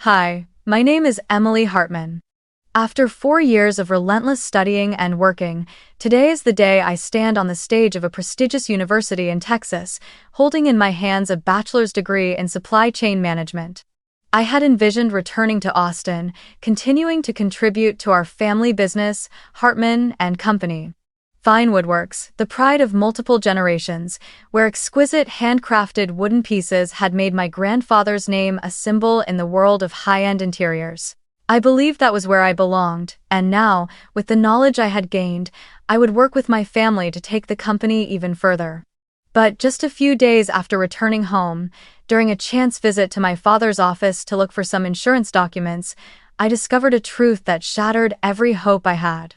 Hi, my name is Emily Hartman. After 4 years of relentless studying and working, today is the day I stand on the stage of a prestigious university in Texas, holding in my hands a bachelor's degree in supply chain management. I had envisioned returning to Austin, continuing to contribute to our family business, Hartman and Company. Fine Woodworks, the pride of multiple generations, where exquisite handcrafted wooden pieces had made my grandfather's name a symbol in the world of high-end interiors. I believed that was where I belonged, and now, with the knowledge I had gained, I would work with my family to take the company even further. But just a few days after returning home, during a chance visit to my father's office to look for some insurance documents, I discovered a truth that shattered every hope I had.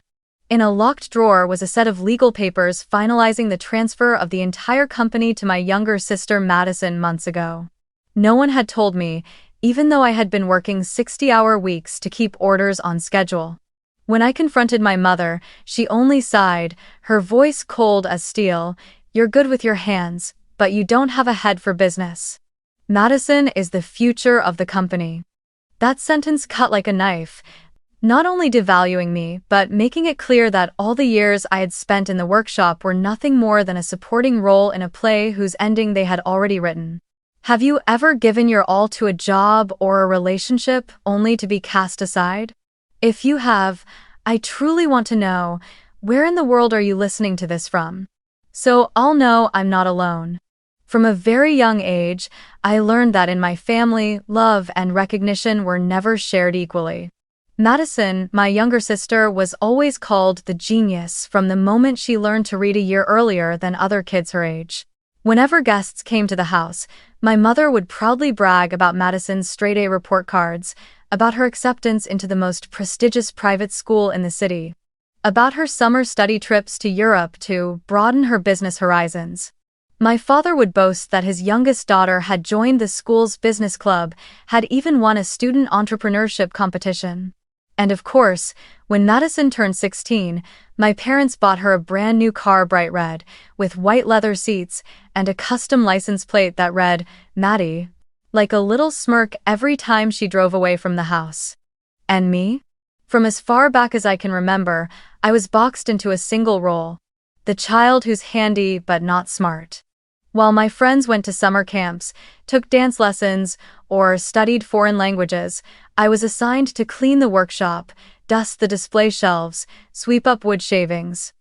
In a locked drawer was a set of legal papers finalizing the transfer of the entire company to my younger sister Madison months ago. No one had told me, even though I had been working 60-hour weeks to keep orders on schedule. When I confronted my mother, she only sighed, her voice cold as steel. "You're good with your hands, but you don't have a head for business. Madison is the future of the company." That sentence cut like a knife, not only devaluing me, but making it clear that all the years I had spent in the workshop were nothing more than a supporting role in a play whose ending they had already written. Have you ever given your all to a job or a relationship only to be cast aside? If you have, I truly want to know, where in the world are you listening to this from? So I'll know I'm not alone. From a very young age, I learned that in my family, love and recognition were never shared equally. Madison, my younger sister, was always called the genius from the moment she learned to read a year earlier than other kids her age. Whenever guests came to the house, my mother would proudly brag about Madison's straight-A report cards, about her acceptance into the most prestigious private school in the city, about her summer study trips to Europe to broaden her business horizons. My father would boast that his youngest daughter had joined the school's business club, had even won a student entrepreneurship competition. And of course, when Madison turned 16, my parents bought her a brand new car bright red, with white leather seats, and a custom license plate that read, Maddie, like a little smirk every time she drove away from the house. And me? From as far back as I can remember, I was boxed into a single role: the child who's handy but not smart. While my friends went to summer camps, took dance lessons, or studied foreign languages, I was assigned to clean the workshop, dust the display shelves, sweep up wood shavings,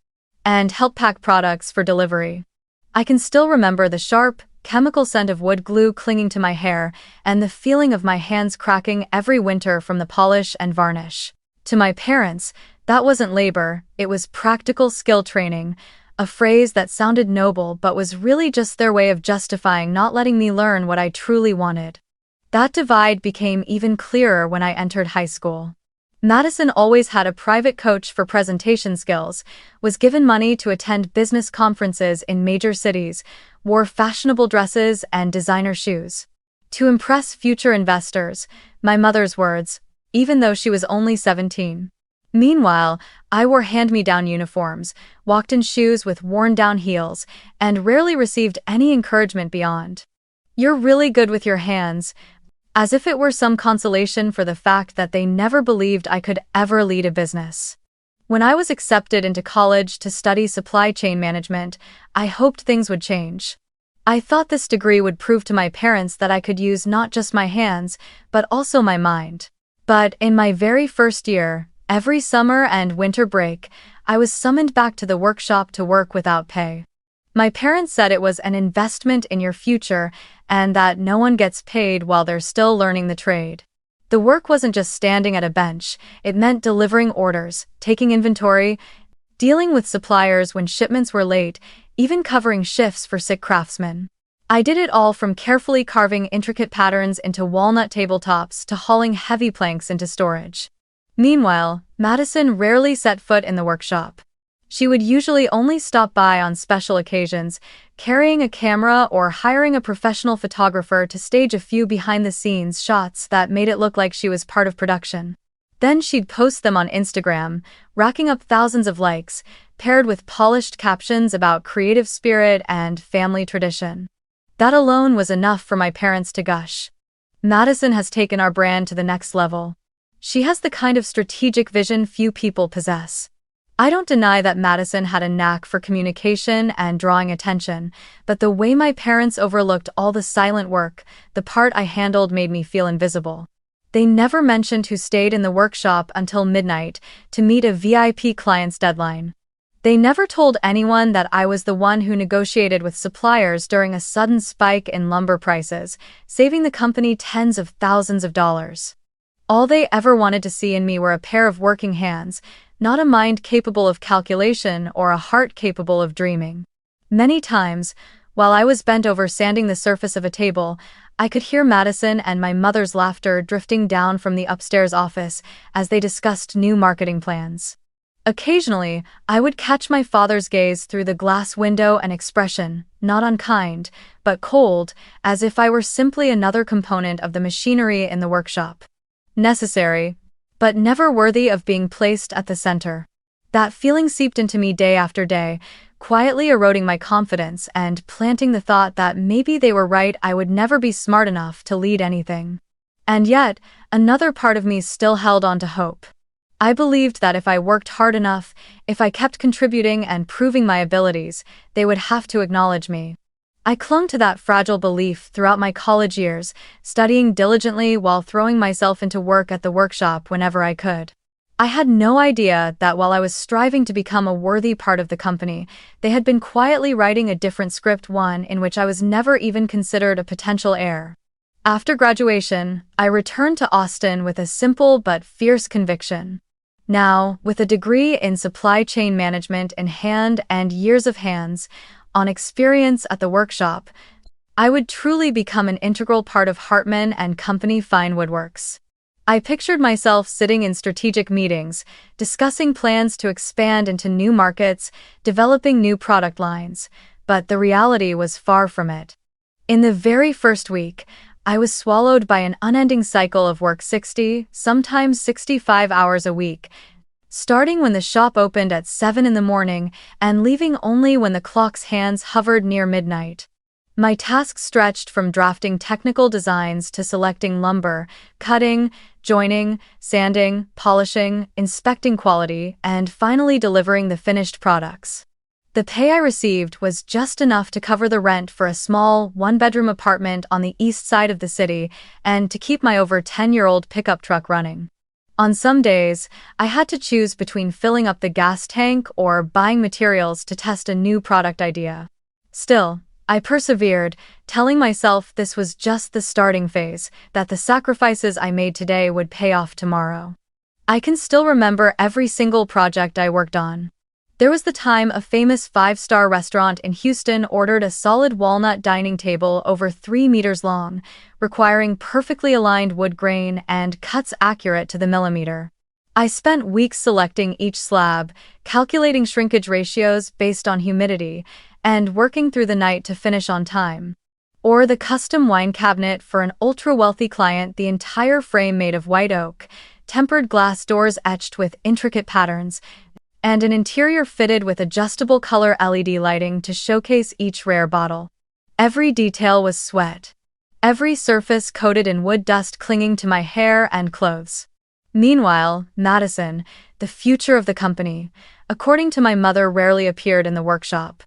and help pack products for delivery. I can still remember the sharp, chemical scent of wood glue clinging to my hair and the feeling of my hands cracking every winter from the polish and varnish. To my parents, that wasn't labor, it was practical skill training, a phrase that sounded noble but was really just their way of justifying not letting me learn what I truly wanted. That divide became even clearer when I entered high school. Madison always had a private coach for presentation skills, was given money to attend business conferences in major cities, wore fashionable dresses and designer shoes. To impress future investors, my mother's words, even though she was only 17. Meanwhile, I wore hand-me-down uniforms, walked in shoes with worn-down heels, and rarely received any encouragement beyond, "You're really good with your hands," as if it were some consolation for the fact that they never believed I could ever lead a business. When I was accepted into college to study supply chain management, I hoped things would change. I thought this degree would prove to my parents that I could use not just my hands, but also my mind. But in my very first year, every summer and winter break, I was summoned back to the workshop to work without pay. My parents said it was an investment in your future and that no one gets paid while they're still learning the trade. The work wasn't just standing at a bench, it meant delivering orders, taking inventory, dealing with suppliers when shipments were late, even covering shifts for sick craftsmen. I did it all from carefully carving intricate patterns into walnut tabletops to hauling heavy planks into storage. Meanwhile, Madison rarely set foot in the workshop. She would usually only stop by on special occasions, carrying a camera or hiring a professional photographer to stage a few behind-the-scenes shots that made it look like she was part of production. Then she'd post them on Instagram, racking up thousands of likes, paired with polished captions about creative spirit and family tradition. That alone was enough for my parents to gush. Madison has taken our brand to the next level. She has the kind of strategic vision few people possess. I don't deny that Madison had a knack for communication and drawing attention, but the way my parents overlooked all the silent work, the part I handled made me feel invisible. They never mentioned who stayed in the workshop until midnight to meet a VIP client's deadline. They never told anyone that I was the one who negotiated with suppliers during a sudden spike in lumber prices, saving the company tens of thousands of dollars. All they ever wanted to see in me were a pair of working hands, not a mind capable of calculation or a heart capable of dreaming. Many times, while I was bent over sanding the surface of a table, I could hear Madison and my mother's laughter drifting down from the upstairs office as they discussed new marketing plans. Occasionally, I would catch my father's gaze through the glass window, an expression, not unkind, but cold, as if I were simply another component of the machinery in the workshop. Necessary, but never worthy of being placed at the center. That feeling seeped into me day after day, quietly eroding my confidence and planting the thought that maybe they were right, I would never be smart enough to lead anything. And yet, another part of me still held on to hope. I believed that if I worked hard enough, if I kept contributing and proving my abilities, they would have to acknowledge me. I clung to that fragile belief throughout my college years, studying diligently while throwing myself into work at the workshop whenever I could. I had no idea that while I was striving to become a worthy part of the company, they had been quietly writing a different script, one in which I was never even considered a potential heir. After graduation, I returned to Austin with a simple but fierce conviction. Now, with a degree in supply chain management in hand and years of hands-on experience at the workshop, I would truly become an integral part of Hartman and Company Fine Woodworks. I pictured myself sitting in strategic meetings, discussing plans to expand into new markets, developing new product lines, but the reality was far from it. In the very first week, I was swallowed by an unending cycle of work 60, sometimes 65 hours a week, starting when the shop opened at 7 in the morning and leaving only when the clock's hands hovered near midnight. My tasks stretched from drafting technical designs to selecting lumber, cutting, joining, sanding, polishing, inspecting quality, and finally delivering the finished products. The pay I received was just enough to cover the rent for a small, one-bedroom apartment on the east side of the city and to keep my over 10-year-old pickup truck running. On some days, I had to choose between filling up the gas tank or buying materials to test a new product idea. Still, I persevered, telling myself this was just the starting phase, that the sacrifices I made today would pay off tomorrow. I can still remember every single project I worked on. There was the time a famous 5-star restaurant in Houston ordered a solid walnut dining table over 3 meters long, requiring perfectly aligned wood grain and cuts accurate to the millimeter. I spent weeks selecting each slab, calculating shrinkage ratios based on humidity, and working through the night to finish on time. Or the custom wine cabinet for an ultra-wealthy client, the entire frame made of white oak, tempered glass doors etched with intricate patterns, and an interior fitted with adjustable color LED lighting to showcase each rare bottle. Every detail was sweat. Every surface coated in wood dust clinging to my hair and clothes. Meanwhile, Madison, the future of the company, according to my mother, rarely appeared in the workshop.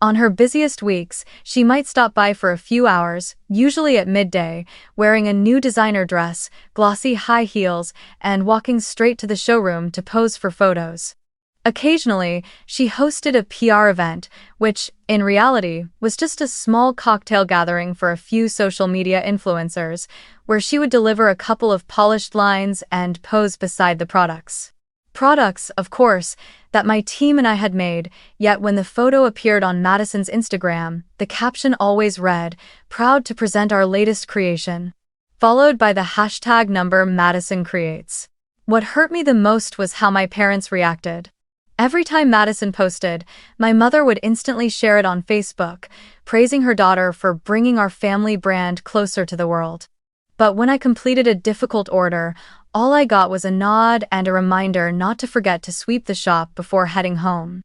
On her busiest weeks, she might stop by for a few hours, usually at midday, wearing a new designer dress, glossy high heels, and walking straight to the showroom to pose for photos. Occasionally, she hosted a PR event, which, in reality, was just a small cocktail gathering for a few social media influencers, where she would deliver a couple of polished lines and pose beside the products. Products, of course, that my team and I had made, yet when the photo appeared on Madison's Instagram, the caption always read, "Proud to present our latest creation," followed by the hashtag number Madison Creates. What hurt me the most was how my parents reacted. Every time Madison posted, my mother would instantly share it on Facebook, praising her daughter for bringing our family brand closer to the world. But when I completed a difficult order, all I got was a nod and a reminder not to forget to sweep the shop before heading home.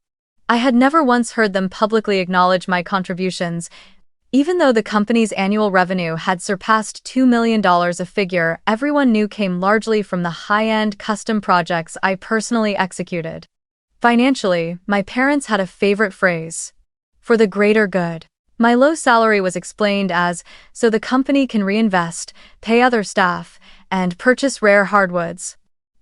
I had never once heard them publicly acknowledge my contributions, Even though the company's annual revenue had surpassed $2 million, a figure everyone knew came largely from the high-end custom projects I personally executed. Financially, my parents had a favorite phrase: for the greater good. My low salary was explained as, so the company can reinvest, pay other staff, and purchase rare hardwoods.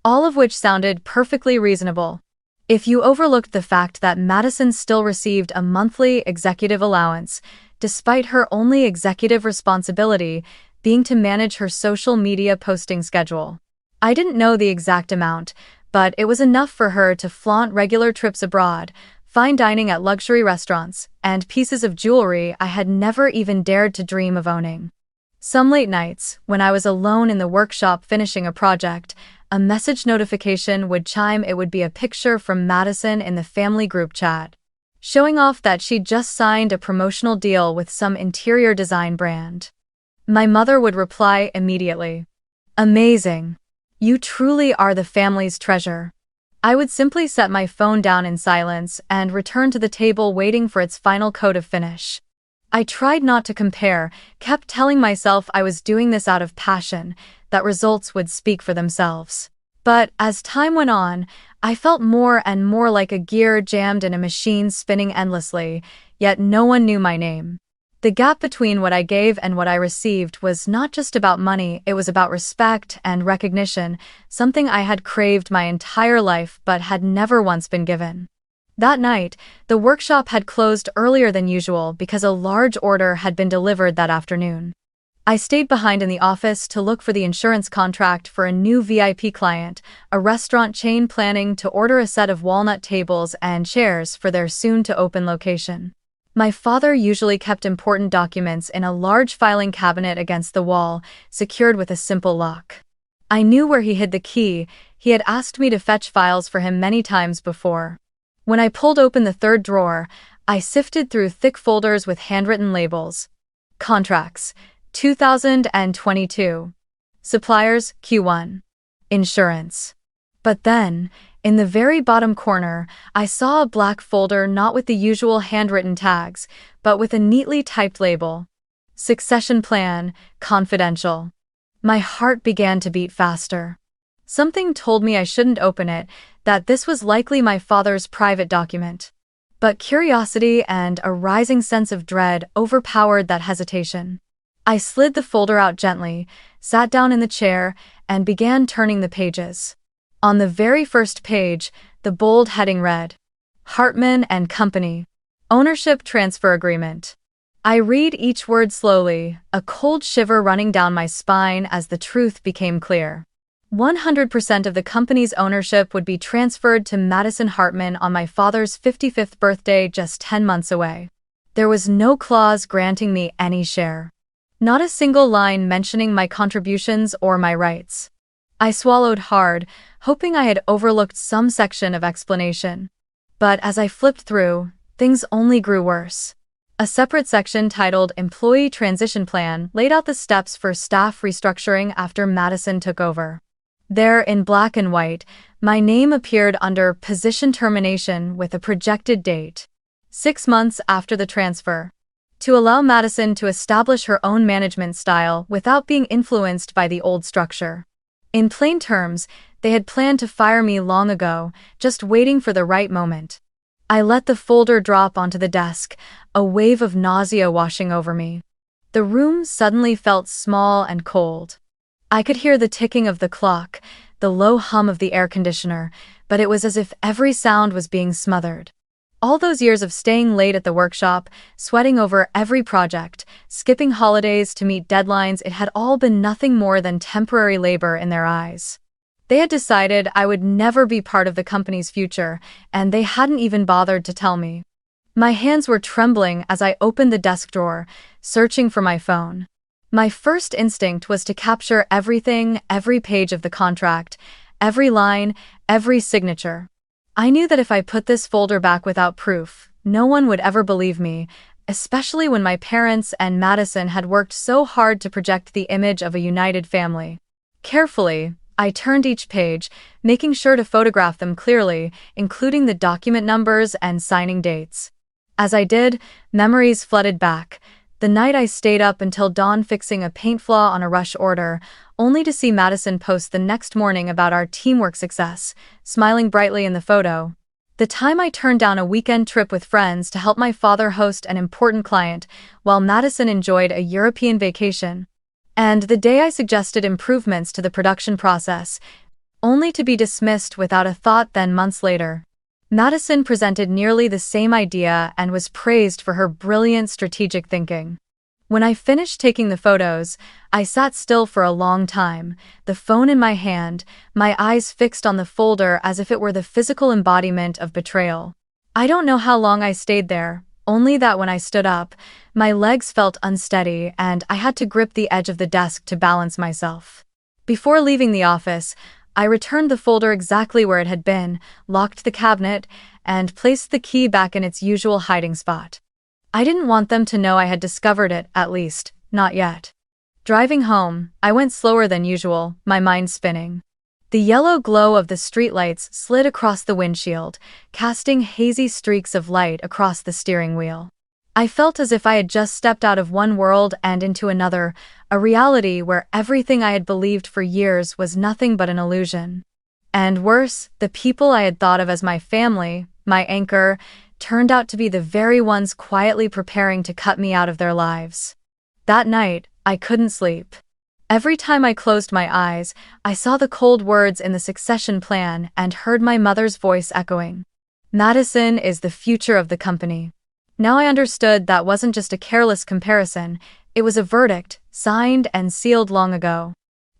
All of which sounded perfectly reasonable. If you overlooked the fact that Madison still received a monthly executive allowance, despite her only executive responsibility being to manage her social media posting schedule. I didn't know the exact amount, but it was enough for her to flaunt regular trips abroad, fine dining at luxury restaurants, and pieces of jewelry I had never even dared to dream of owning. Some late nights, when I was alone in the workshop finishing a project, a message notification would chime. It would be a picture from Madison in the family group chat, showing off that she'd just signed a promotional deal with some interior design brand. My mother would reply immediately, "Amazing. You truly are the family's treasure." I would simply set my phone down in silence and return to the table waiting for its final coat of finish. I tried not to compare, kept telling myself I was doing this out of passion, that results would speak for themselves. But as time went on, I felt more and more like a gear jammed in a machine spinning endlessly, yet no one knew my name. The gap between what I gave and what I received was not just about money, it was about respect and recognition, something I had craved my entire life but had never once been given. That night, the workshop had closed earlier than usual because a large order had been delivered that afternoon. I stayed behind in the office to look for the insurance contract for a new VIP client, a restaurant chain planning to order a set of walnut tables and chairs for their soon-to-open location. My father usually kept important documents in a large filing cabinet against the wall, secured with a simple lock. I knew where he hid the key. He had asked me to fetch files for him many times before. When I pulled open the third drawer, I sifted through thick folders with handwritten labels. Contracts, 2022. Suppliers, Q1. Insurance. But then, in the very bottom corner, I saw a black folder not with the usual handwritten tags, but with a neatly typed label. Succession Plan, Confidential. My heart began to beat faster. Something told me I shouldn't open it, that this was likely my father's private document. But curiosity and a rising sense of dread overpowered that hesitation. I slid the folder out gently, sat down in the chair, and began turning the pages. On the very first page, the bold heading read, Hartman and Company. Ownership Transfer Agreement. I read each word slowly, a cold shiver running down my spine as the truth became clear. 100% of the company's ownership would be transferred to Madison Hartman on my father's 55th birthday just 10 months away. There was no clause granting me any share. Not a single line mentioning my contributions or my rights. I swallowed hard, hoping I had overlooked some section of explanation. But as I flipped through, things only grew worse. A separate section titled Employee Transition Plan laid out the steps for staff restructuring after Madison took over. There, in black and white, my name appeared under Position Termination with a projected date. 6 months after the transfer. To allow Madison to establish her own management style without being influenced by the old structure. In plain terms, they had planned to fire me long ago, just waiting for the right moment. I let the folder drop onto the desk, a wave of nausea washing over me. The room suddenly felt small and cold. I could hear the ticking of the clock, the low hum of the air conditioner, but it was as if every sound was being smothered. All those years of staying late at the workshop, sweating over every project, skipping holidays to meet deadlines, it had all been nothing more than temporary labor in their eyes. They had decided I would never be part of the company's future, and they hadn't even bothered to tell me. My hands were trembling as I opened the desk drawer, searching for my phone. My first instinct was to capture everything, every page of the contract, every line, every signature. I knew that if I put this folder back without proof, no one would ever believe me, especially when my parents and Madison had worked so hard to project the image of a united family. Carefully, I turned each page, making sure to photograph them clearly, including the document numbers and signing dates. As I did, memories flooded back. The night I stayed up until dawn fixing a paint flaw on a rush order, only to see Madison post the next morning about our teamwork success, smiling brightly in the photo. The time I turned down a weekend trip with friends to help my father host an important client, while Madison enjoyed a European vacation. And the day I suggested improvements to the production process, only to be dismissed without a thought. Then months later, Madison presented nearly the same idea and was praised for her brilliant strategic thinking. When I finished taking the photos, I sat still for a long time, the phone in my hand, my eyes fixed on the folder as if it were the physical embodiment of betrayal. I don't know how long I stayed there, only that when I stood up, my legs felt unsteady and I had to grip the edge of the desk to balance myself. Before leaving the office, I returned the folder exactly where it had been, locked the cabinet, and placed the key back in its usual hiding spot. I didn't want them to know I had discovered it, at least, not yet. Driving home, I went slower than usual, my mind spinning. The yellow glow of the streetlights slid across the windshield, casting hazy streaks of light across the steering wheel. I felt as if I had just stepped out of one world and into another, a reality where everything I had believed for years was nothing but an illusion. And worse, the people I had thought of as my family, my anchor, turned out to be the very ones quietly preparing to cut me out of their lives. That night, I couldn't sleep. Every time I closed my eyes, I saw the cold words in the succession plan and heard my mother's voice echoing. Madison is the future of the company. Now I understood that wasn't just a careless comparison, it was a verdict, signed and sealed long ago.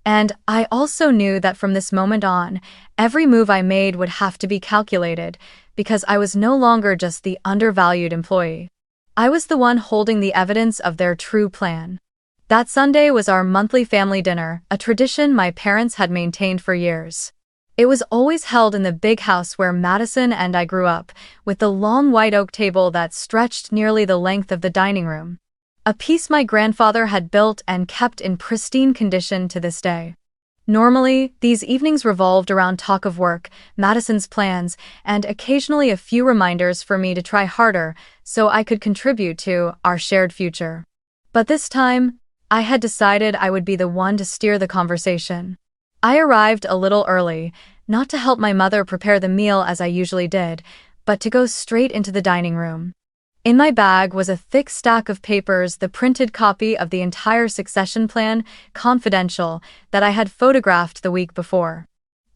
And I also knew that from this moment on, every move I made would have to be calculated, because I was no longer just the undervalued employee. I was the one holding the evidence of their true plan. That Sunday was our monthly family dinner, a tradition my parents had maintained for years. It was always held in the big house where Madison and I grew up, with the long white oak table that stretched nearly the length of the dining room. A piece my grandfather had built and kept in pristine condition to this day. Normally, these evenings revolved around talk of work, Madison's plans, and occasionally a few reminders for me to try harder so I could contribute to our shared future. But this time, I had decided I would be the one to steer the conversation. I arrived a little early, not to help my mother prepare the meal as I usually did, but to go straight into the dining room. In my bag was a thick stack of papers, the printed copy of the entire succession plan, confidential, that I had photographed the week before.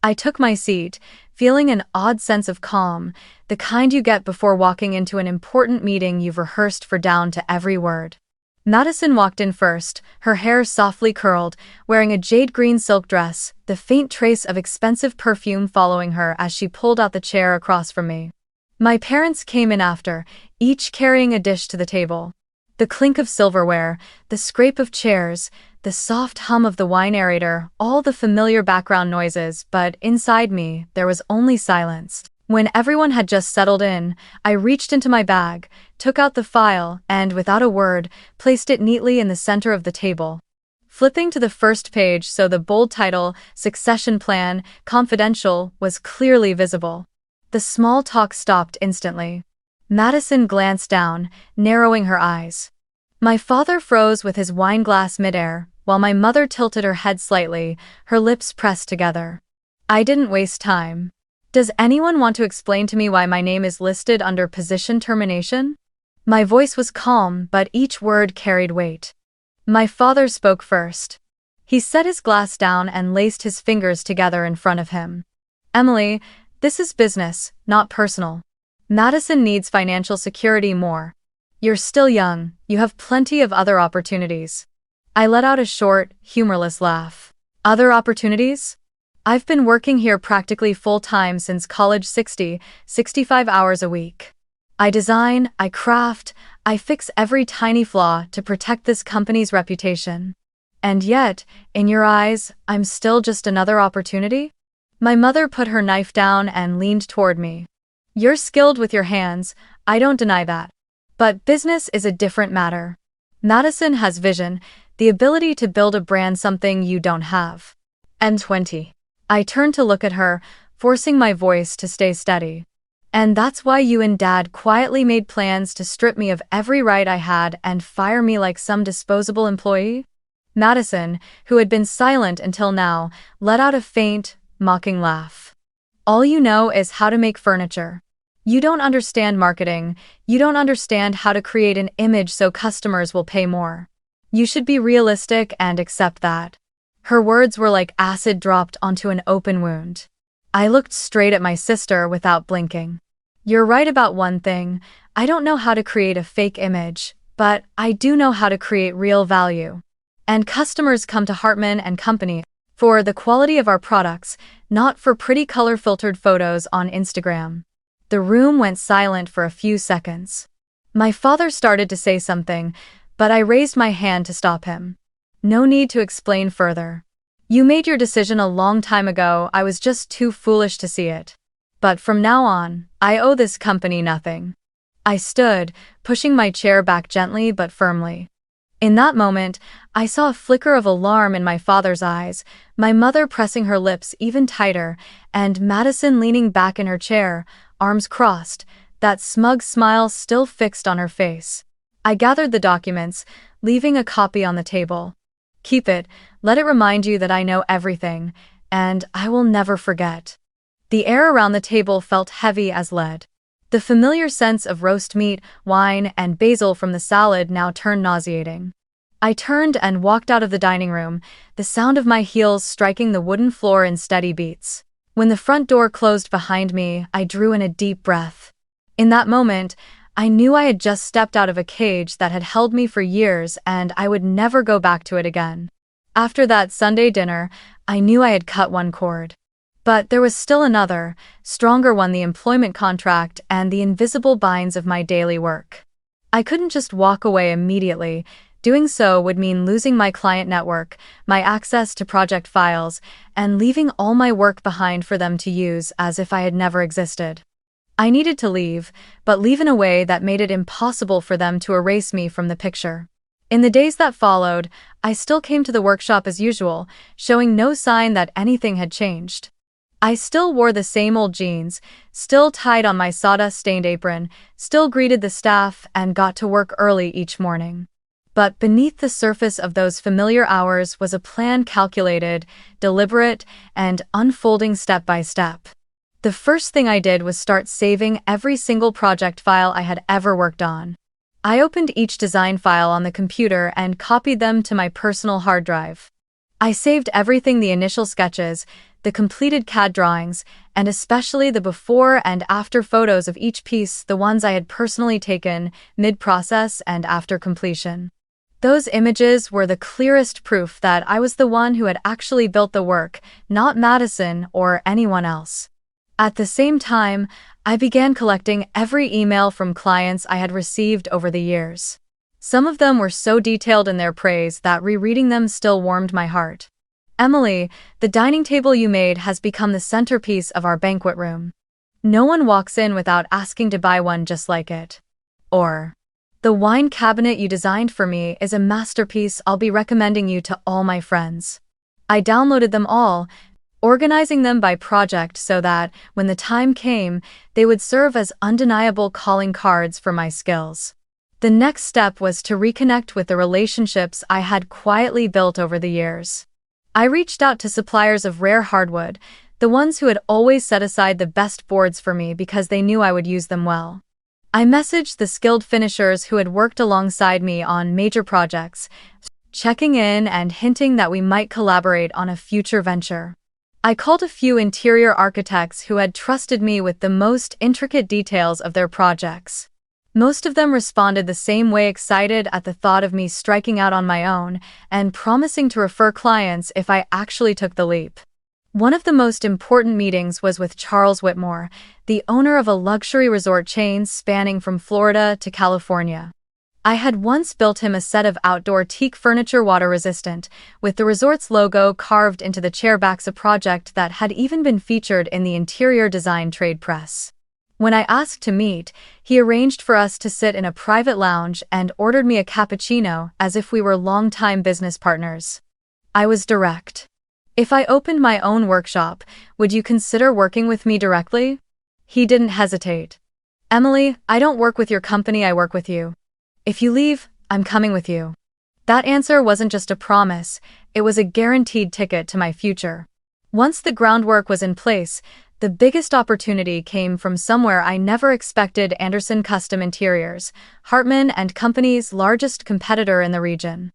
I took my seat, feeling an odd sense of calm, the kind you get before walking into an important meeting you've rehearsed for down to every word. Madison walked in first, her hair softly curled, wearing a jade green silk dress, the faint trace of expensive perfume following her as she pulled out the chair across from me. My parents came in after, each carrying a dish to the table. The clink of silverware, the scrape of chairs, the soft hum of the wine aerator, all the familiar background noises, but inside me, there was only silence. When everyone had just settled in, I reached into my bag, took out the file, and without a word, placed it neatly in the center of the table. Flipping to the first page so the bold title, Succession Plan, Confidential, was clearly visible. The small talk stopped instantly. Madison glanced down, narrowing her eyes. My father froze with his wine glass midair, while my mother tilted her head slightly, her lips pressed together. I didn't waste time. Does anyone want to explain to me why my name is listed under position termination? My voice was calm, but each word carried weight. My father spoke first. He set his glass down and laced his fingers together in front of him. Emily, this is business, not personal. Madison needs financial security more. You're still young, you have plenty of other opportunities. I let out a short, humorless laugh. Other opportunities? I've been working here practically full-time since college, 65 hours a week. I design, I craft, I fix every tiny flaw to protect this company's reputation. And yet, in your eyes, I'm still just another opportunity? My mother put her knife down and leaned toward me. You're skilled with your hands, I don't deny that. But business is a different matter. Madison has vision, the ability to build a brand, something you don't have. M20. I turned to look at her, forcing my voice to stay steady. And that's why you and Dad quietly made plans to strip me of every right I had and fire me like some disposable employee? Madison, who had been silent until now, let out a faint, mocking laugh. All you know is how to make furniture. You don't understand marketing. You don't understand how to create an image so customers will pay more. You should be realistic and accept that. Her words were like acid dropped onto an open wound. I looked straight at my sister without blinking. You're right about one thing. I don't know how to create a fake image, but I do know how to create real value. And customers come to Hartman and Company for the quality of our products, not for pretty color-filtered photos on Instagram. The room went silent for a few seconds. My father started to say something, but I raised my hand to stop him. No need to explain further. You made your decision a long time ago. I was just too foolish to see it. But from now on, I owe this company nothing. I stood, pushing my chair back gently but firmly. In that moment, I saw a flicker of alarm in my father's eyes, my mother pressing her lips even tighter, and Madison leaning back in her chair, arms crossed, that smug smile still fixed on her face. I gathered the documents, leaving a copy on the table. Keep it, let it remind you that I know everything, and I will never forget. The air around the table felt heavy as lead. The familiar sense of roast meat, wine, and basil from the salad now turned nauseating. I turned and walked out of the dining room, the sound of my heels striking the wooden floor in steady beats. When the front door closed behind me, I drew in a deep breath. In that moment, I knew I had just stepped out of a cage that had held me for years and I would never go back to it again. After that Sunday dinner, I knew I had cut one cord. But there was still another, stronger one: the employment contract and the invisible binds of my daily work. I couldn't just walk away immediately. Doing so would mean losing my client network, my access to project files, and leaving all my work behind for them to use as if I had never existed. I needed to leave, but leave in a way that made it impossible for them to erase me from the picture. In the days that followed, I still came to the workshop as usual, showing no sign that anything had changed. I still wore the same old jeans, still tied on my sawdust-stained apron, still greeted the staff, and got to work early each morning. But beneath the surface of those familiar hours was a plan, calculated, deliberate, and unfolding step by step. The first thing I did was start saving every single project file I had ever worked on. I opened each design file on the computer and copied them to my personal hard drive. I saved everything: the initial sketches, the completed CAD drawings, and especially the before and after photos of each piece, the ones I had personally taken, mid-process and after completion. Those images were the clearest proof that I was the one who had actually built the work, not Madison or anyone else. At the same time, I began collecting every email from clients I had received over the years. Some of them were so detailed in their praise that rereading them still warmed my heart. Emily, the dining table you made has become the centerpiece of our banquet room. No one walks in without asking to buy one just like it. Or, the wine cabinet you designed for me is a masterpiece. I'll be recommending you to all my friends. I downloaded them all, organizing them by project so that, when the time came, they would serve as undeniable calling cards for my skills. The next step was to reconnect with the relationships I had quietly built over the years. I reached out to suppliers of rare hardwood, the ones who had always set aside the best boards for me because they knew I would use them well. I messaged the skilled finishers who had worked alongside me on major projects, checking in and hinting that we might collaborate on a future venture. I called a few interior architects who had trusted me with the most intricate details of their projects. Most of them responded the same way, excited at the thought of me striking out on my own and promising to refer clients if I actually took the leap. One of the most important meetings was with Charles Whitmore, the owner of a luxury resort chain spanning from Florida to California. I had once built him a set of outdoor teak furniture, water-resistant, with the resort's logo carved into the chairbacks, a project that had even been featured in the interior design trade press. When I asked to meet, he arranged for us to sit in a private lounge and ordered me a cappuccino as if we were longtime business partners. I was direct. If I opened my own workshop, would you consider working with me directly? He didn't hesitate. Emily, I don't work with your company, I work with you. If you leave, I'm coming with you. That answer wasn't just a promise, it was a guaranteed ticket to my future. Once the groundwork was in place, the biggest opportunity came from somewhere I never expected: Anderson Custom Interiors, Hartman and Company's largest competitor in the region.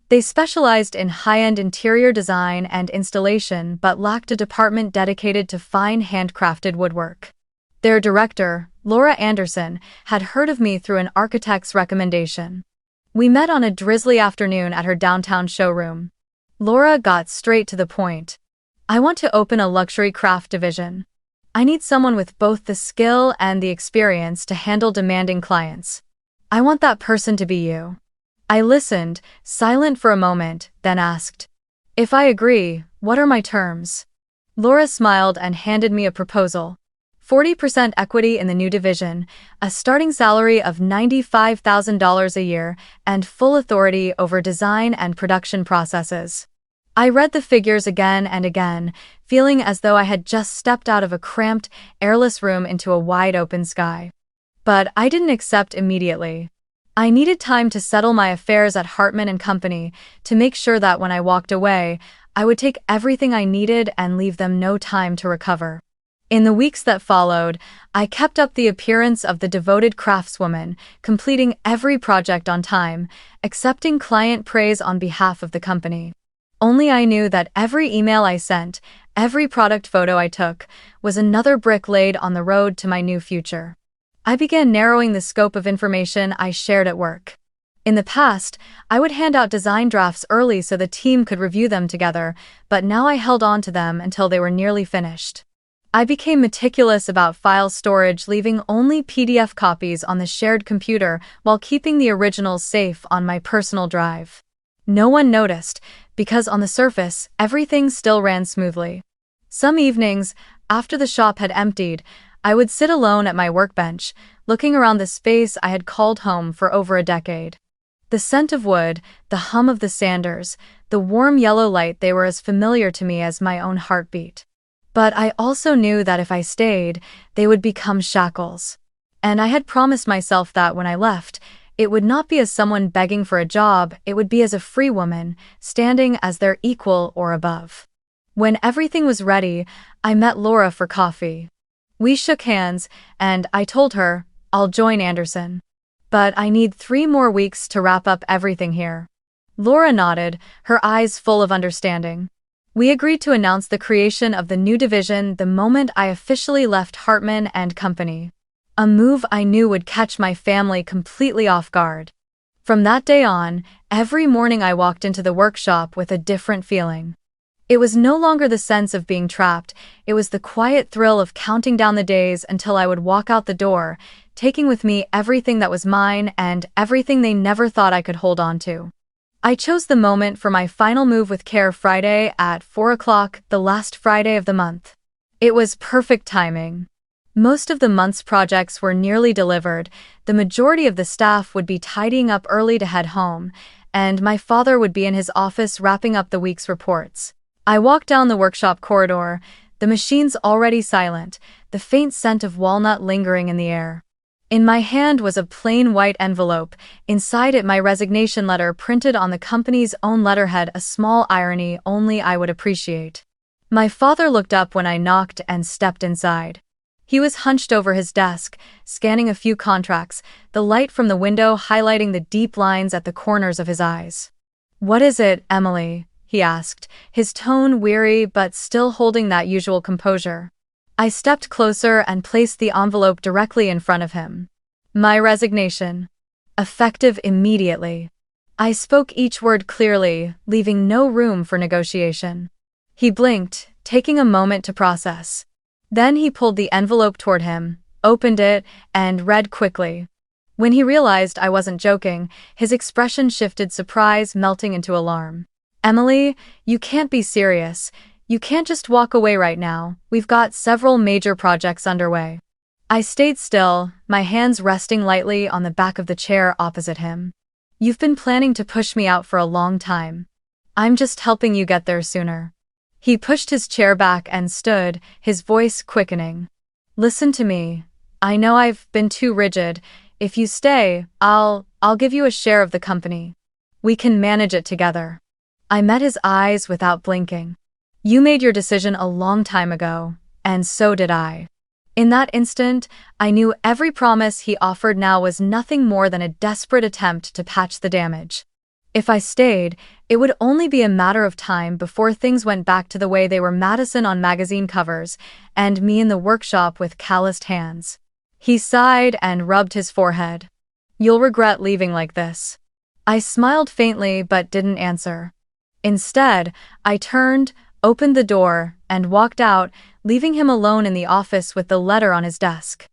They specialized in high-end interior design and installation but lacked a department dedicated to fine handcrafted woodwork. Their director, Laura Anderson, had heard of me through an architect's recommendation. We met on a drizzly afternoon at her downtown showroom. Laura got straight to the point. I want to open a luxury craft division. I need someone with both the skill and the experience to handle demanding clients. I want that person to be you. I listened, silent for a moment, then asked, "If I agree, what are my terms?" Laura smiled and handed me a proposal. 40% equity in the new division, a starting salary of $95,000 a year, and full authority over design and production processes. I read the figures again and again, feeling as though I had just stepped out of a cramped, airless room into a wide-open sky. But I didn't accept immediately. I needed time to settle my affairs at Hartman and Company, to make sure that when I walked away, I would take everything I needed and leave them no time to recover. In the weeks that followed, I kept up the appearance of the devoted craftswoman, completing every project on time, accepting client praise on behalf of the company. Only I knew that every email I sent, every product photo I took, was another brick laid on the road to my new future. I began narrowing the scope of information I shared at work. In the past, I would hand out design drafts early so the team could review them together, but now I held on to them until they were nearly finished. I became meticulous about file storage, leaving only PDF copies on the shared computer while keeping the originals safe on my personal drive. No one noticed, because on the surface, everything still ran smoothly. Some evenings, after the shop had emptied, I would sit alone at my workbench, looking around the space I had called home for over a decade. The scent of wood, the hum of the sanders, the warm yellow light, they were as familiar to me as my own heartbeat. But I also knew that if I stayed, they would become shackles. And I had promised myself that when I left, it would not be as someone begging for a job, it would be as a free woman, standing as their equal or above. When everything was ready, I met Laura for coffee. We shook hands, and I told her, "I'll join Anderson. But I need 3 more weeks to wrap up everything here." Laura nodded, her eyes full of understanding. We agreed to announce the creation of the new division the moment I officially left Hartman and Company. A move I knew would catch my family completely off guard. From that day on, every morning I walked into the workshop with a different feeling. It was no longer the sense of being trapped, it was the quiet thrill of counting down the days until I would walk out the door, taking with me everything that was mine and everything they never thought I could hold on to. I chose the moment for my final move with care: Friday at 4 o'clock, the last Friday of the month. It was perfect timing. Most of the month's projects were nearly delivered, the majority of the staff would be tidying up early to head home, and my father would be in his office wrapping up the week's reports. I walked down the workshop corridor, the machines already silent, the faint scent of walnut lingering in the air. In my hand was a plain white envelope, inside it my resignation letter printed on the company's own letterhead, a small irony only I would appreciate. My father looked up when I knocked and stepped inside. He was hunched over his desk, scanning a few contracts, the light from the window highlighting the deep lines at the corners of his eyes. "What is it, Emily?" he asked, his tone weary but still holding that usual composure. I stepped closer and placed the envelope directly in front of him. "My resignation. Effective immediately." I spoke each word clearly, leaving no room for negotiation. He blinked, taking a moment to process. Then he pulled the envelope toward him, opened it, and read quickly. When he realized I wasn't joking, his expression shifted, surprise melting into alarm. "Emily, you can't be serious. You can't just walk away right now. We've got several major projects underway." I stayed still, my hands resting lightly on the back of the chair opposite him. "You've been planning to push me out for a long time. I'm just helping you get there sooner." He pushed his chair back and stood, his voice quickening. Listen to me. I know I've been too rigid. If you stay, I'll give you a share of the company. We can manage it together. I met his eyes without blinking. You made your decision a long time ago, and so did I. In that instant, I knew every promise he offered now was nothing more than a desperate attempt to patch the damage. If I stayed, it would only be a matter of time before things went back to the way they were: Madison on magazine covers, and me in the workshop with calloused hands. He sighed and rubbed his forehead. You'll regret leaving like this. I smiled faintly but didn't answer. Instead, I turned, opened the door, and walked out, leaving him alone in the office with the letter on his desk.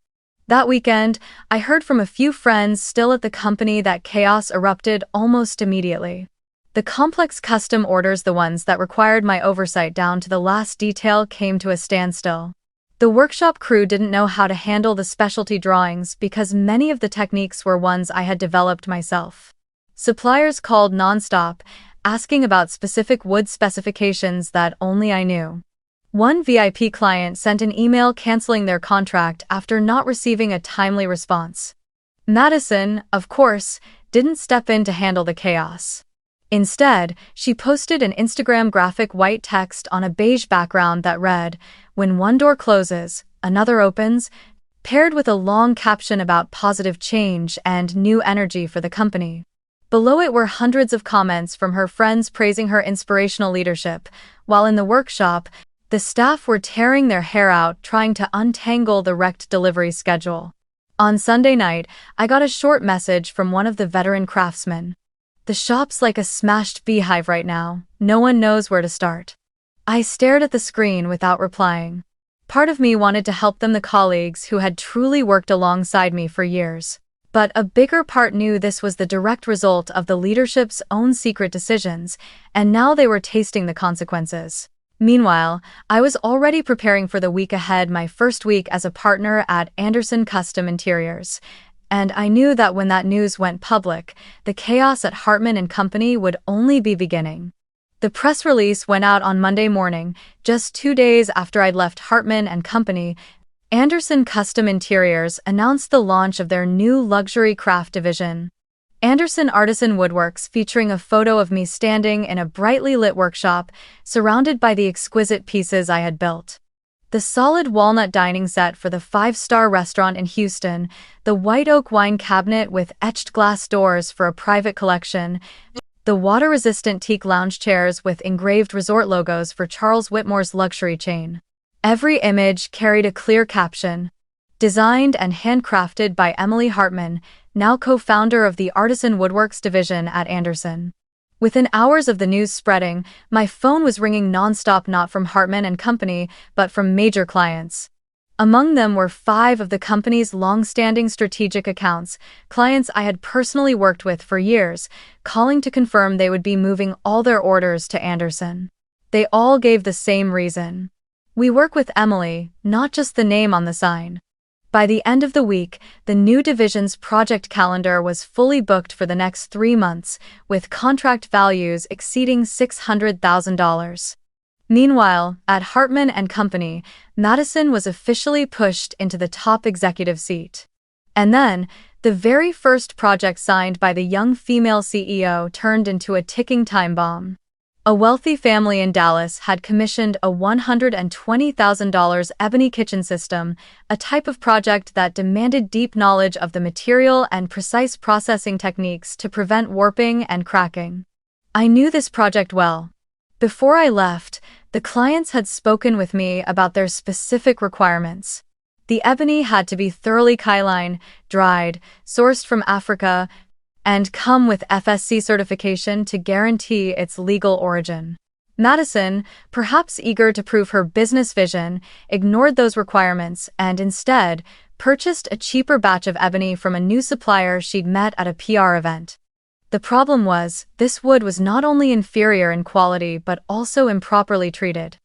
That weekend, I heard from a few friends still at the company that chaos erupted almost immediately. The complex custom orders, the ones that required my oversight down to the last detail, came to a standstill. The workshop crew didn't know how to handle the specialty drawings because many of the techniques were ones I had developed myself. Suppliers called nonstop, asking about specific wood specifications that only I knew. One VIP client sent an email canceling their contract after not receiving a timely response. Madison, of course, didn't step in to handle the chaos. Instead, she posted an Instagram graphic white text on a beige background that read, "When one door closes, another opens," paired with a long caption about positive change and new energy for the company. Below it were hundreds of comments from her friends praising her inspirational leadership, while in the workshop, the staff were tearing their hair out trying to untangle the wrecked delivery schedule. On Sunday night, I got a short message from one of the veteran craftsmen. "The shop's like a smashed beehive right now. No one knows where to start." I stared at the screen without replying. Part of me wanted to help them, the colleagues who had truly worked alongside me for years. But a bigger part knew this was the direct result of the leadership's own secret decisions, and now they were tasting the consequences. Meanwhile, I was already preparing for the week ahead, my first week as a partner at Anderson Custom Interiors. And I knew that when that news went public, the chaos at Hartman and Company would only be beginning. The press release went out on Monday morning, just 2 days after I'd left Hartman and Company. Anderson Custom Interiors announced the launch of their new luxury craft division, Anderson Artisan Woodworks, featuring a photo of me standing in a brightly lit workshop, surrounded by the exquisite pieces I had built. The solid walnut dining set for the 5-star restaurant in Houston, the white oak wine cabinet with etched glass doors for a private collection, the water-resistant teak lounge chairs with engraved resort logos for Charles Whitmore's luxury chain. Every image carried a clear caption. Designed and handcrafted by Emily Hartman, now co-founder of the Artisan Woodworks division at Anderson. Within hours of the news spreading, my phone was ringing nonstop, not from Hartman and Company, but from major clients. Among them were 5 of the company's long-standing strategic accounts, clients I had personally worked with for years, calling to confirm they would be moving all their orders to Anderson. They all gave the same reason. "We work with Emily, not just the name on the sign." By the end of the week, the new division's project calendar was fully booked for the next 3 months, with contract values exceeding $600,000. Meanwhile, at Hartman and Company, Madison was officially pushed into the top executive seat. And then, the very first project signed by the young female CEO turned into a ticking time bomb. A wealthy family in Dallas had commissioned a $120,000 ebony kitchen system, a type of project that demanded deep knowledge of the material and precise processing techniques to prevent warping and cracking. I knew this project well. Before I left, the clients had spoken with me about their specific requirements. The ebony had to be thoroughly kaolin, dried, sourced from Africa, and come with FSC certification to guarantee its legal origin. Madison, perhaps eager to prove her business vision, ignored those requirements and instead purchased a cheaper batch of ebony from a new supplier she'd met at a PR event. The problem was, this wood was not only inferior in quality but also improperly treated.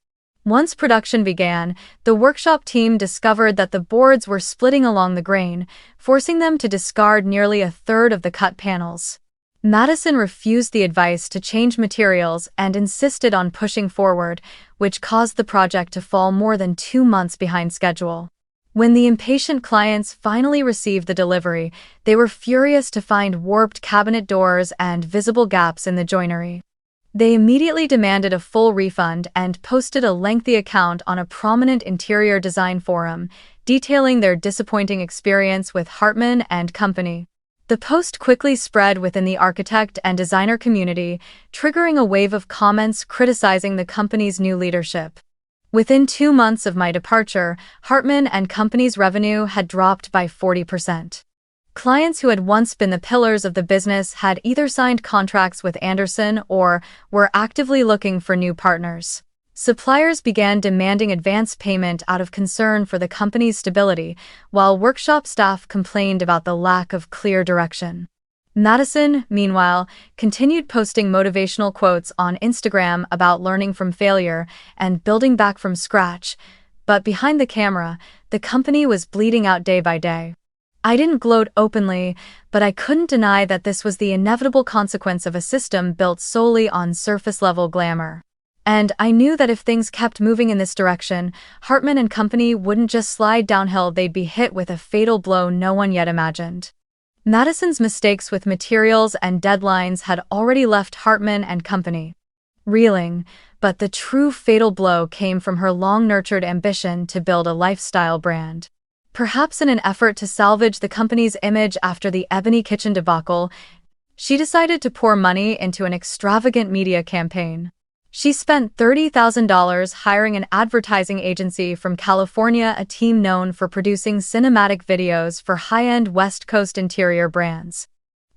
Once production began, the workshop team discovered that the boards were splitting along the grain, forcing them to discard nearly a third of the cut panels. Madison refused the advice to change materials and insisted on pushing forward, which caused the project to fall more than 2 months behind schedule. When the impatient clients finally received the delivery, they were furious to find warped cabinet doors and visible gaps in the joinery. They immediately demanded a full refund and posted a lengthy account on a prominent interior design forum, detailing their disappointing experience with Hartman and Company. The post quickly spread within the architect and designer community, triggering a wave of comments criticizing the company's new leadership. Within 2 months of my departure, Hartman and Company's revenue had dropped by 40%. Clients who had once been the pillars of the business had either signed contracts with Anderson or were actively looking for new partners. Suppliers began demanding advance payment out of concern for the company's stability, while workshop staff complained about the lack of clear direction. Madison, meanwhile, continued posting motivational quotes on Instagram about learning from failure and building back from scratch, but behind the camera, the company was bleeding out day by day. I didn't gloat openly, but I couldn't deny that this was the inevitable consequence of a system built solely on surface-level glamour. And I knew that if things kept moving in this direction, Hartman and Company wouldn't just slide downhill, they'd be hit with a fatal blow no one yet imagined. Madison's mistakes with materials and deadlines had already left Hartman and Company reeling, but the true fatal blow came from her long-nurtured ambition to build a lifestyle brand. Perhaps in an effort to salvage the company's image after the Ebony Kitchen debacle, she decided to pour money into an extravagant media campaign. She spent $30,000 hiring an advertising agency from California, a team known for producing cinematic videos for high-end West Coast interior brands.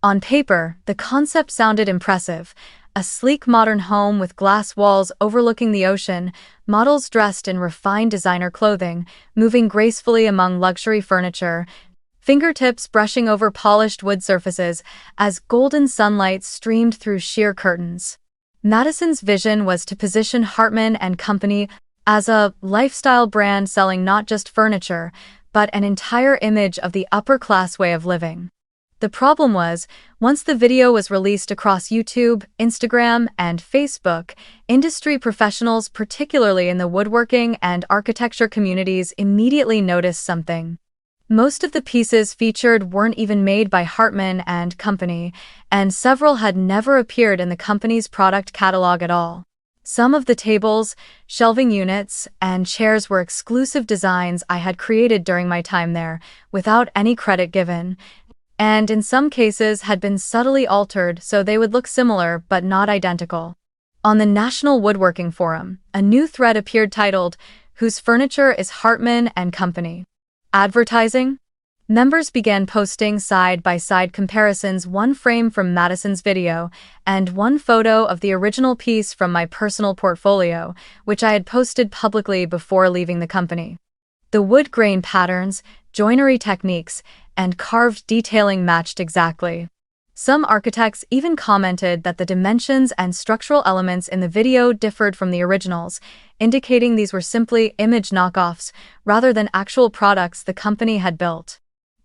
On paper, the concept sounded impressive. A sleek modern home with glass walls overlooking the ocean, models dressed in refined designer clothing, moving gracefully among luxury furniture, fingertips brushing over polished wood surfaces as golden sunlight streamed through sheer curtains. Madison's vision was to position Hartman and Company as a lifestyle brand selling not just furniture, but an entire image of the upper-class way of living. The problem was, once the video was released across YouTube, Instagram, and Facebook, industry professionals, particularly in the woodworking and architecture communities, immediately noticed something. Most of the pieces featured weren't even made by Hartman and Company, and several had never appeared in the company's product catalog at all. Some of the tables, shelving units, and chairs were exclusive designs I had created during my time there, without any credit given, and in some cases had been subtly altered so they would look similar but not identical. On the National Woodworking Forum, a new thread appeared titled, "Whose Furniture is Hartman and Company?" Advertising? Members began posting side-by-side comparisons, one frame from Madison's video and one photo of the original piece from my personal portfolio, which I had posted publicly before leaving the company. The wood grain patterns, joinery techniques, and carved detailing matched exactly. Some architects even commented that the dimensions and structural elements in the video differed from the originals, indicating these were simply image knockoffs rather than actual products the company had built.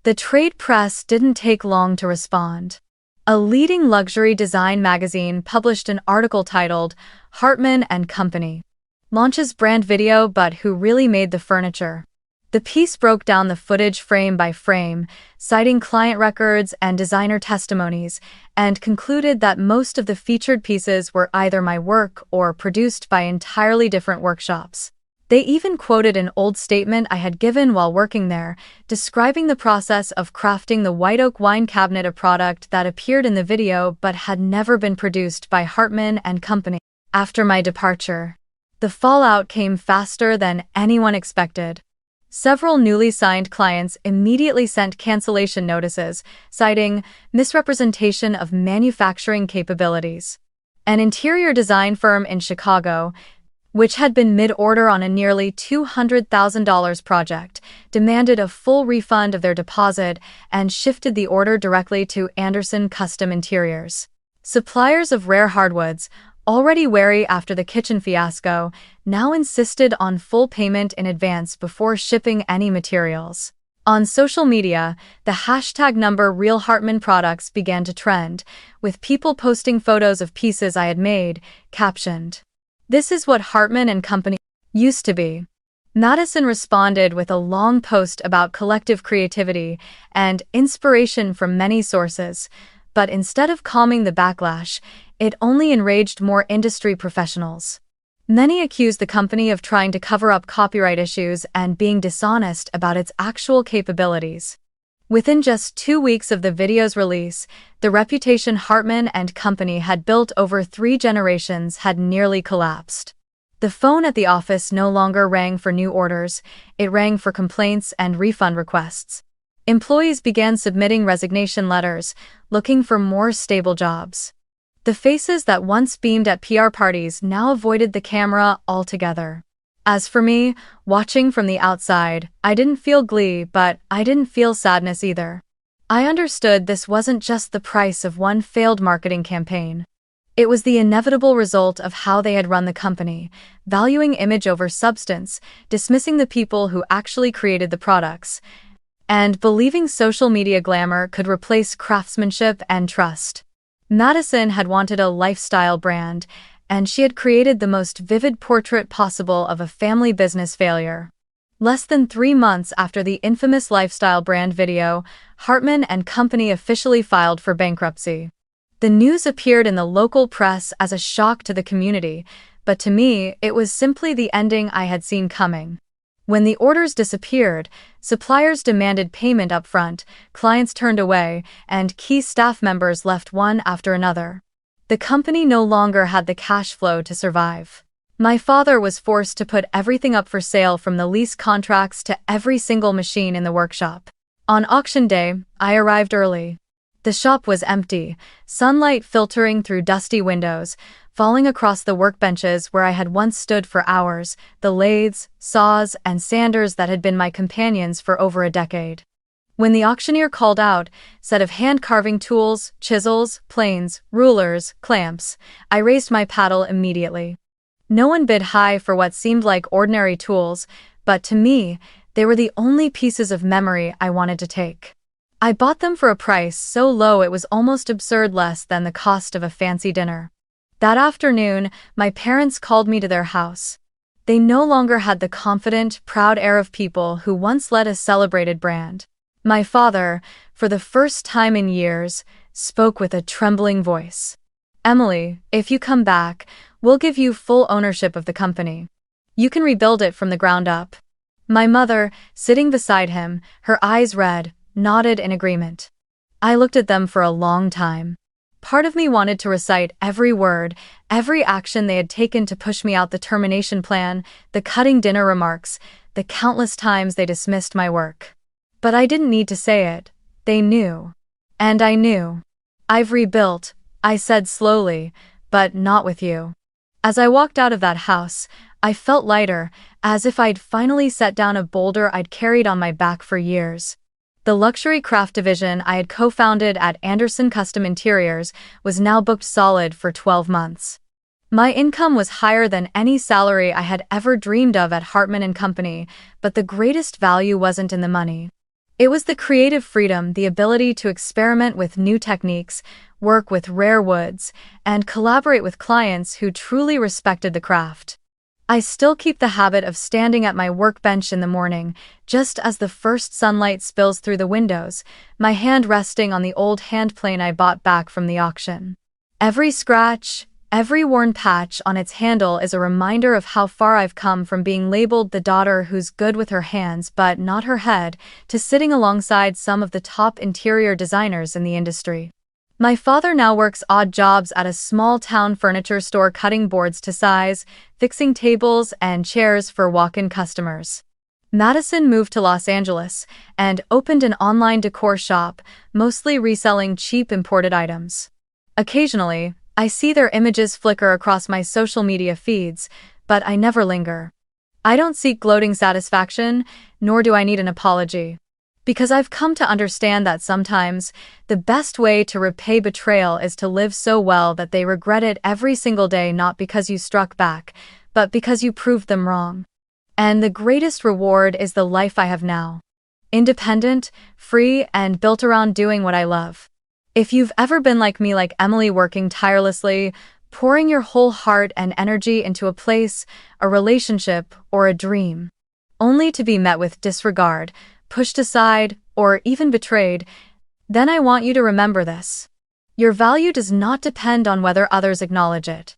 The trade press didn't take long to respond. A leading luxury design magazine published an article titled, "Hartman and Company Launches Brand Video But Who Really Made the Furniture?" The piece broke down the footage frame by frame, citing client records and designer testimonies, and concluded that most of the featured pieces were either my work or produced by entirely different workshops. They even quoted an old statement I had given while working there, describing the process of crafting the white oak wine cabinet, a product that appeared in the video but had never been produced by Hartman and Company. After my departure, the fallout came faster than anyone expected. Several newly signed clients immediately sent cancellation notices, citing misrepresentation of manufacturing capabilities. An interior design firm in Chicago, which had been mid-order on a nearly $200,000 project, demanded a full refund of their deposit and shifted the order directly to Anderson Custom Interiors. Suppliers of rare hardwoods, already wary after the kitchen fiasco, now insisted on full payment in advance before shipping any materials. On social media, the hashtag #RealHartmanProducts began to trend, with people posting photos of pieces I had made, captioned, "This is what Hartman and Company used to be." Madison responded with a long post about collective creativity and inspiration from many sources, but instead of calming the backlash, it only enraged more industry professionals. Many accused the company of trying to cover up copyright issues and being dishonest about its actual capabilities. Within just 2 weeks of the video's release, the reputation Hartman and company had built over 3 generations had nearly collapsed. The phone at the office no longer rang for new orders, it rang for complaints and refund requests. Employees began submitting resignation letters, looking for more stable jobs. The faces that once beamed at PR parties now avoided the camera altogether. As for me, watching from the outside, I didn't feel glee, but I didn't feel sadness either. I understood this wasn't just the price of one failed marketing campaign. It was the inevitable result of how they had run the company, valuing image over substance, dismissing the people who actually created the products, and believing social media glamour could replace craftsmanship and trust. Madison had wanted a lifestyle brand, and she had created the most vivid portrait possible of a family business failure. Less than 3 months after the infamous lifestyle brand video, Hartman and company officially filed for bankruptcy. The news appeared in the local press as a shock to the community, but to me, it was simply the ending I had seen coming. When the orders disappeared, suppliers demanded payment upfront, clients turned away, and key staff members left one after another. The company no longer had the cash flow to survive. My father was forced to put everything up for sale, from the lease contracts to every single machine in the workshop. On auction day, I arrived early. The shop was empty, sunlight filtering through dusty windows, falling across the workbenches where I had once stood for hours, the lathes, saws, and sanders that had been my companions for over a decade. When the auctioneer called out, set of hand-carving tools, chisels, planes, rulers, clamps, I raised my paddle immediately. No one bid high for what seemed like ordinary tools, but to me, they were the only pieces of memory I wanted to take. I bought them for a price so low it was almost absurd, less than the cost of a fancy dinner. That afternoon, my parents called me to their house. They no longer had the confident, proud air of people who once led a celebrated brand. My father, for the first time in years, spoke with a trembling voice. "Emily, if you come back, we'll give you full ownership of the company. You can rebuild it from the ground up." My mother, sitting beside him, her eyes red, nodded in agreement. I looked at them for a long time. Part of me wanted to recite every word, every action they had taken to push me out: the termination plan, the cutting dinner remarks, the countless times they dismissed my work. But I didn't need to say it. They knew. And I knew. "I've rebuilt," I said slowly, "but not with you." As I walked out of that house, I felt lighter, as if I'd finally set down a boulder I'd carried on my back for years. The luxury craft division I had co-founded at Anderson Custom Interiors was now booked solid for 12 months. My income was higher than any salary I had ever dreamed of at Hartman and Company, but the greatest value wasn't in the money. It was the creative freedom, the ability to experiment with new techniques, work with rare woods, and collaborate with clients who truly respected the craft. I still keep the habit of standing at my workbench in the morning, just as the first sunlight spills through the windows, my hand resting on the old handplane I bought back from the auction. Every scratch, every worn patch on its handle is a reminder of how far I've come, from being labeled the daughter who's good with her hands but not her head, to sitting alongside some of the top interior designers in the industry. My father now works odd jobs at a small-town furniture store, cutting boards to size, fixing tables and chairs for walk-in customers. Madison moved to Los Angeles and opened an online decor shop, mostly reselling cheap imported items. Occasionally, I see their images flicker across my social media feeds, but I never linger. I don't seek gloating satisfaction, nor do I need an apology. Because I've come to understand that sometimes, the best way to repay betrayal is to live so well that they regret it every single day, not because you struck back, but because you proved them wrong. And the greatest reward is the life I have now. Independent, free, and built around doing what I love. If you've ever been like me, like Emily, working tirelessly, pouring your whole heart and energy into a place, a relationship, or a dream, only to be met with disregard, pushed aside, or even betrayed, then I want you to remember this. Your value does not depend on whether others acknowledge it.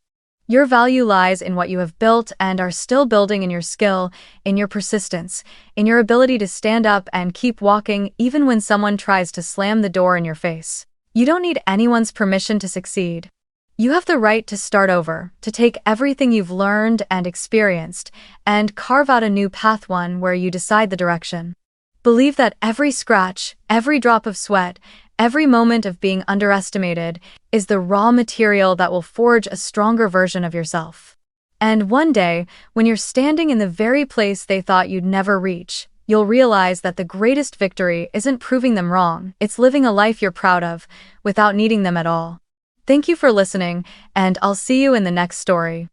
Your value lies in what you have built and are still building, in your skill, in your persistence, in your ability to stand up and keep walking even when someone tries to slam the door in your face. You don't need anyone's permission to succeed. You have the right to start over, to take everything you've learned and experienced, and carve out a new path, one where you decide the direction. Believe that every scratch, every drop of sweat, every moment of being underestimated is the raw material that will forge a stronger version of yourself. And one day, when you're standing in the very place they thought you'd never reach, you'll realize that the greatest victory isn't proving them wrong, it's living a life you're proud of, without needing them at all. Thank you for listening, and I'll see you in the next story.